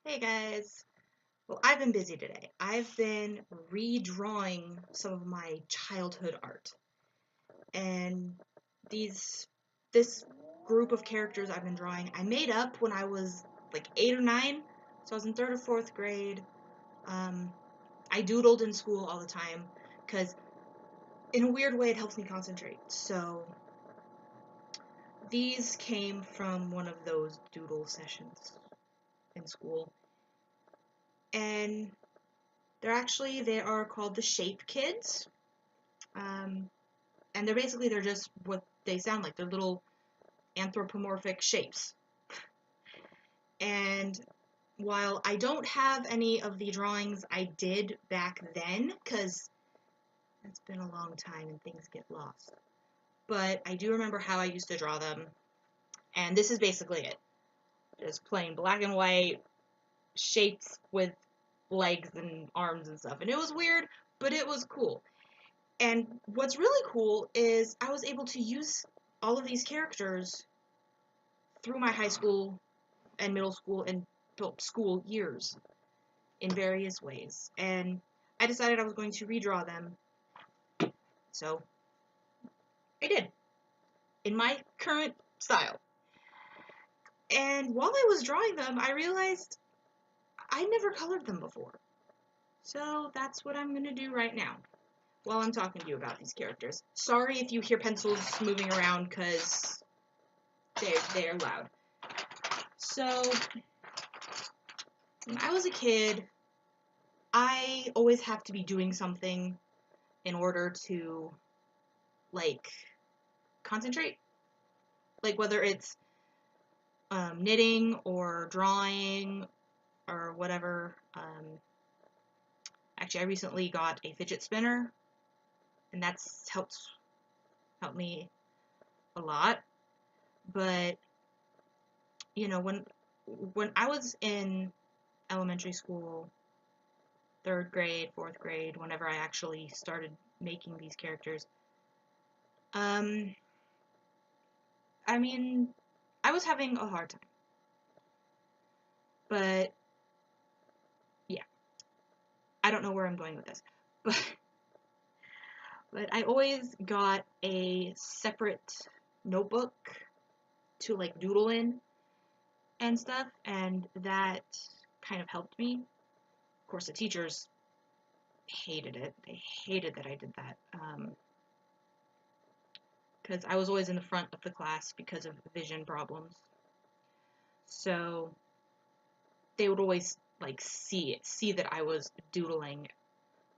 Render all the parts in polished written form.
Hey guys. Well, I've been busy today. I've been redrawing some of my childhood art. And this group of characters I've been drawing, I made up when I was like 8 or 9. So I was in 3rd or 4th grade. Um, I doodled in school all the time because in a weird way it helps me concentrate. So these came from one of those doodle sessions in school. And they are called the Shape Kids. Um, and they're just what they sound like. They're little anthropomorphic shapes. And while I don't have any of the drawings I did back then, because it's been a long time and things get lost, but I do remember how I used to draw them. And this is basically it. Just plain black and white shapes with legs and arms and stuff. And it was weird, but it was cool. And what's really cool is I was able to use all of these characters through my high school and middle school and school years in various ways. And I decided I was going to redraw them. So I did, in my current style. And while I was drawing them, I realized I never colored them before. So that's what I'm going to do right now while I'm talking to you about these characters. Sorry if you hear pencils moving around because they're loud. So when I was a kid, I always have to be doing something in order to, like, concentrate. Like, whether it's knitting or drawing or whatever. Actually, I recently got a fidget spinner, and that's helped me a lot. But, you know, when I was in elementary school, 3rd grade, 4th grade, whenever I actually started making these characters, I mean, I was having a hard time. But, yeah, I don't know where I'm going with this. But I always got a separate notebook to, like, doodle in and stuff, and that kind of helped me. Of course, the teachers hated it. They hated that I did that. Because I was always in the front of the class because of vision problems. So they would always, like, see that I was doodling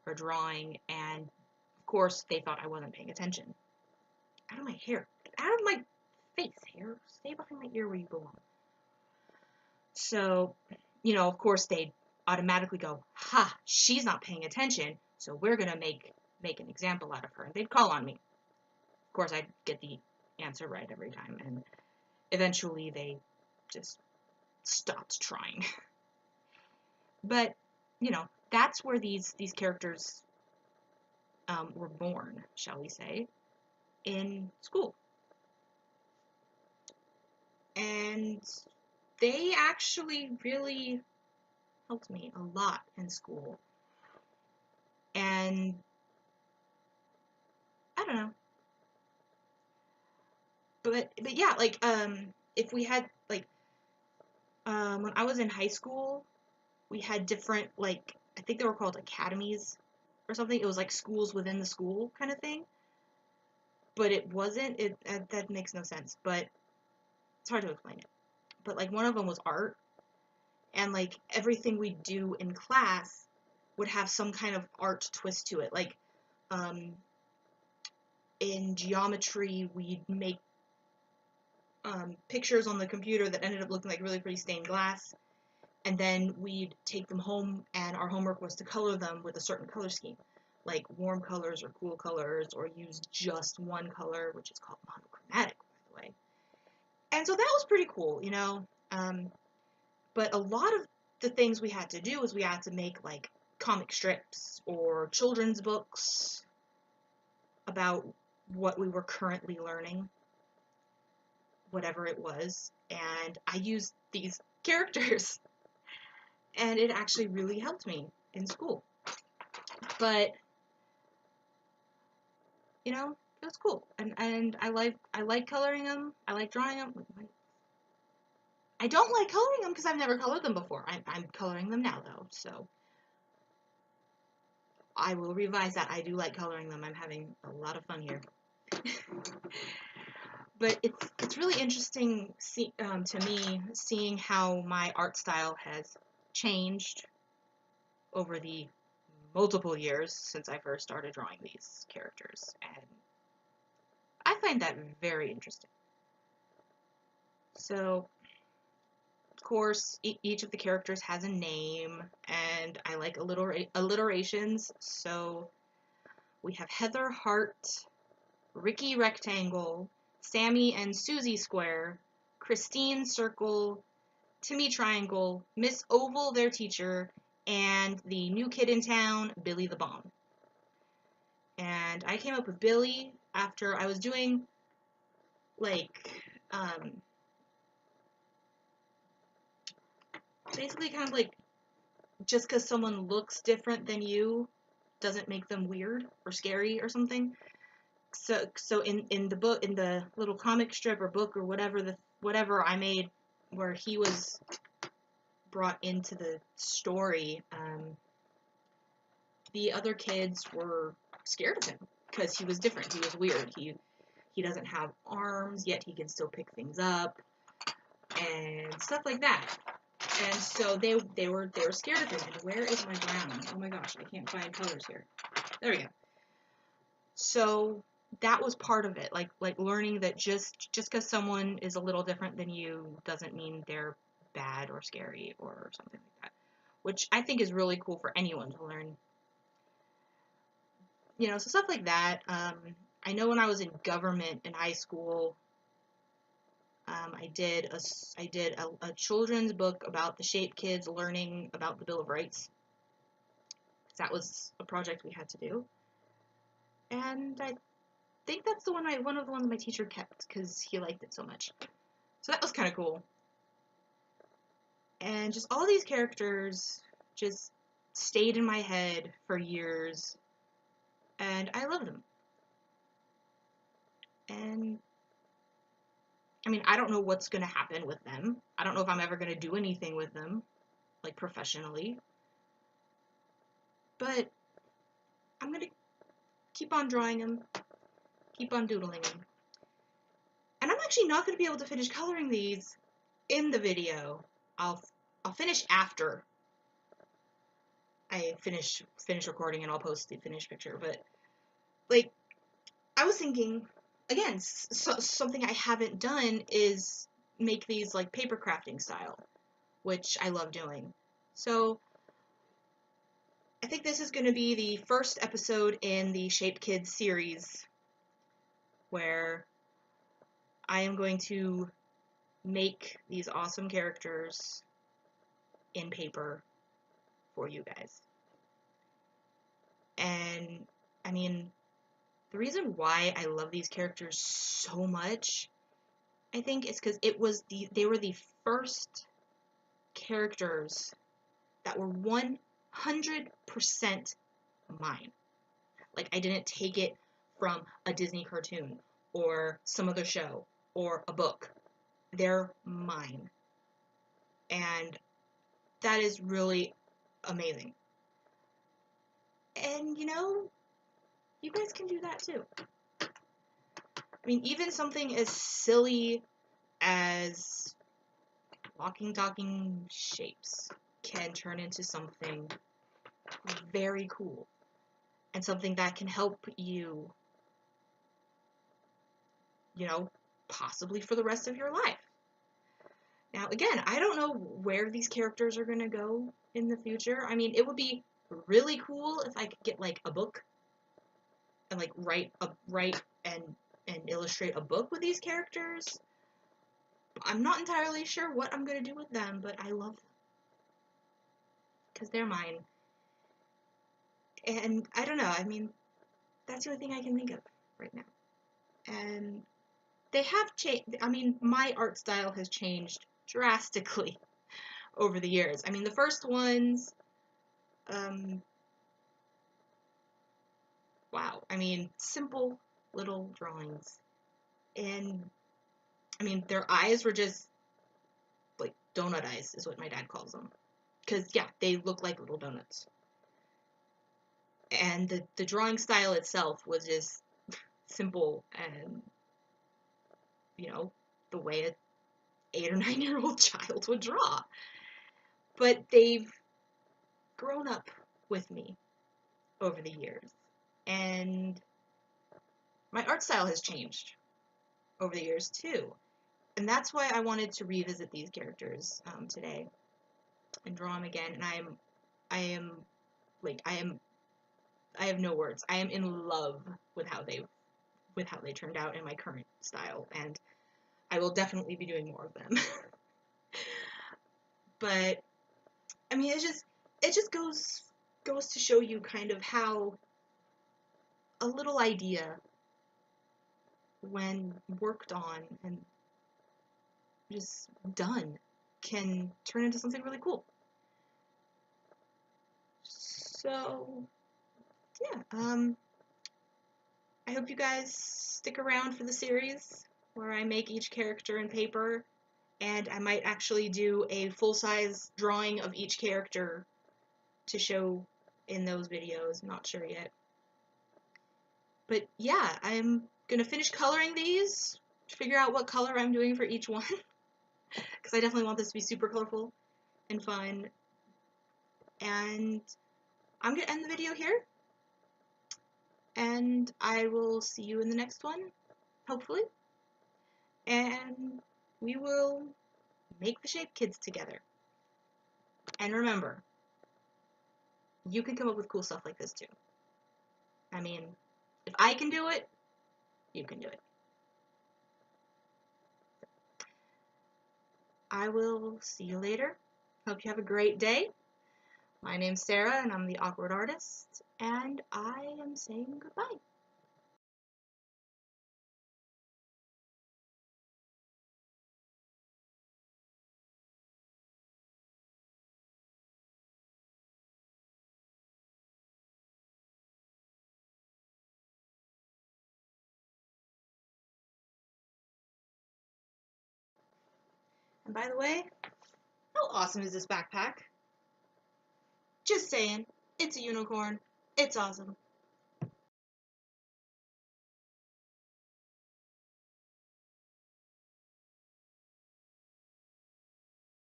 or drawing, and of course they thought I wasn't paying attention. Out of my hair. Out of my face, hair. Stay behind my ear where you belong. So, you know, of course they'd automatically go, ha, she's not paying attention, so we're gonna make an example out of her. And they'd call on me. Of course, I'd get the answer right every time, and eventually they just stopped trying. But, you know, that's where these characters were born, shall we say, in school. And they actually really helped me a lot in school. And I don't know. But yeah, like, if we had, like, when I was in high school, we had different, like, I think they were called academies or something. It was like schools within the school kind of thing. But it wasn't, that makes no sense, but it's hard to explain it. But, like, one of them was art, and, like, everything we do in class would have some kind of art twist to it. Like, in geometry, we'd make pictures on the computer that ended up looking like really pretty stained glass, and then we'd take them home, and our homework was to color them with a certain color scheme, like warm colors or cool colors, or use just one color, which is called monochromatic, by the way. And so that was pretty cool, you know. But a lot of the things we had to do was we had to make, like, comic strips or children's books about what we were currently learning, whatever it was, and I used these characters and it actually really helped me in school. But you know, it was cool, and I like coloring them. I like drawing them. I don't like coloring them because I've never colored them before. I'm coloring them now though, so I will revise that. I do like coloring them. I'm having a lot of fun here. But it's really interesting to me seeing how my art style has changed over the multiple years since I first started drawing these characters, and I find that very interesting. So, of course, each of the characters has a name, and I like alliterations, so we have Heather Heart, Ricky Rectangle, Sammy and Susie Square, Christine Circle, Timmy Triangle, Miss Oval, their teacher, and the new kid in town, Billy the Bomb. And I came up with Billy after I was doing, like, basically kind of like, just because someone looks different than you doesn't make them weird or scary or something. So in the book, in the little comic strip or book or whatever I made, where he was brought into the story, the other kids were scared of him because he was different. He was weird. He doesn't have arms, yet he can still pick things up and stuff like that. And so they were scared of him. And where is my brown? Oh my gosh, I can't find colors here. There we go. So that was part of it, like learning that just because someone is a little different than you doesn't mean they're bad or scary or something like that, which I think is really cool for anyone to learn. You know, so stuff like that. I know when I was in government in high school, I did a children's book about the Shape kids learning about the Bill of Rights. That was a project we had to do, and I think that's one of the ones my teacher kept because he liked it so much. So that was kind of cool. And just all these characters just stayed in my head for years, and I love them. And I mean, I don't know what's going to happen with them. I don't know if I'm ever going to do anything with them, like professionally. But I'm going to keep on drawing them, keep on doodling them. And I'm actually not going to be able to finish coloring these in the video. I'll finish after I finish recording, and I'll post the finished picture. But like, I was thinking, again, something I haven't done is make these like paper crafting style, which I love doing. So I think this is going to be the first episode in the Shape Kids series where I am going to make these awesome characters in paper for you guys. And I mean, the reason why I love these characters so much, I think, is because they were the first characters that were 100% mine. Like, I didn't take it from a Disney cartoon or some other show or a book. They're mine. And that is really amazing. And, you know, you guys can do that too. I mean, even something as silly as walking, talking shapes can turn into something very cool and something that can help you, you know, possibly for the rest of your life. Now, again, I don't know where these characters are going to go in the future. I mean, it would be really cool if I could get like a book and like write and illustrate a book with these characters. I'm not entirely sure what I'm going to do with them, but I love them because they're mine. And I don't know, I mean, that's the only thing I can think of right now. And they have changed. I mean, my art style has changed drastically over the years. I mean, the first ones, wow. I mean, simple little drawings. And, I mean, their eyes were just, like, donut eyes is what my dad calls them. Because, yeah, they look like little donuts. And the drawing style itself was just simple and, you know, the way an 8 or 9-year-old child would draw. But they've grown up with me over the years. And my art style has changed over the years too. And that's why I wanted to revisit these characters today and draw them again. And I have no words. I am in love with how they turned out in my current style, and I will definitely be doing more of them. But I mean, it just goes to show you kind of how a little idea, when worked on and just done, can turn into something really cool. So yeah, I hope you guys stick around for the series where I make each character in paper, and I might actually do a full-size drawing of each character to show in those videos. I'm not sure yet. But yeah, I'm gonna finish coloring these, figure out what color I'm doing for each one, because I definitely want this to be super colorful and fun. And I'm gonna end the video here, and I will see you in the next one, hopefully. And we will make the shape kids together. And remember, you can come up with cool stuff like this too. I mean, if I can do it, you can do it. I will see you later. Hope you have a great day. My name's Sarah, and I'm the Awkward Artist, and I am saying goodbye. And by the way, how awesome is this backpack? Just saying, it's a unicorn. It's awesome.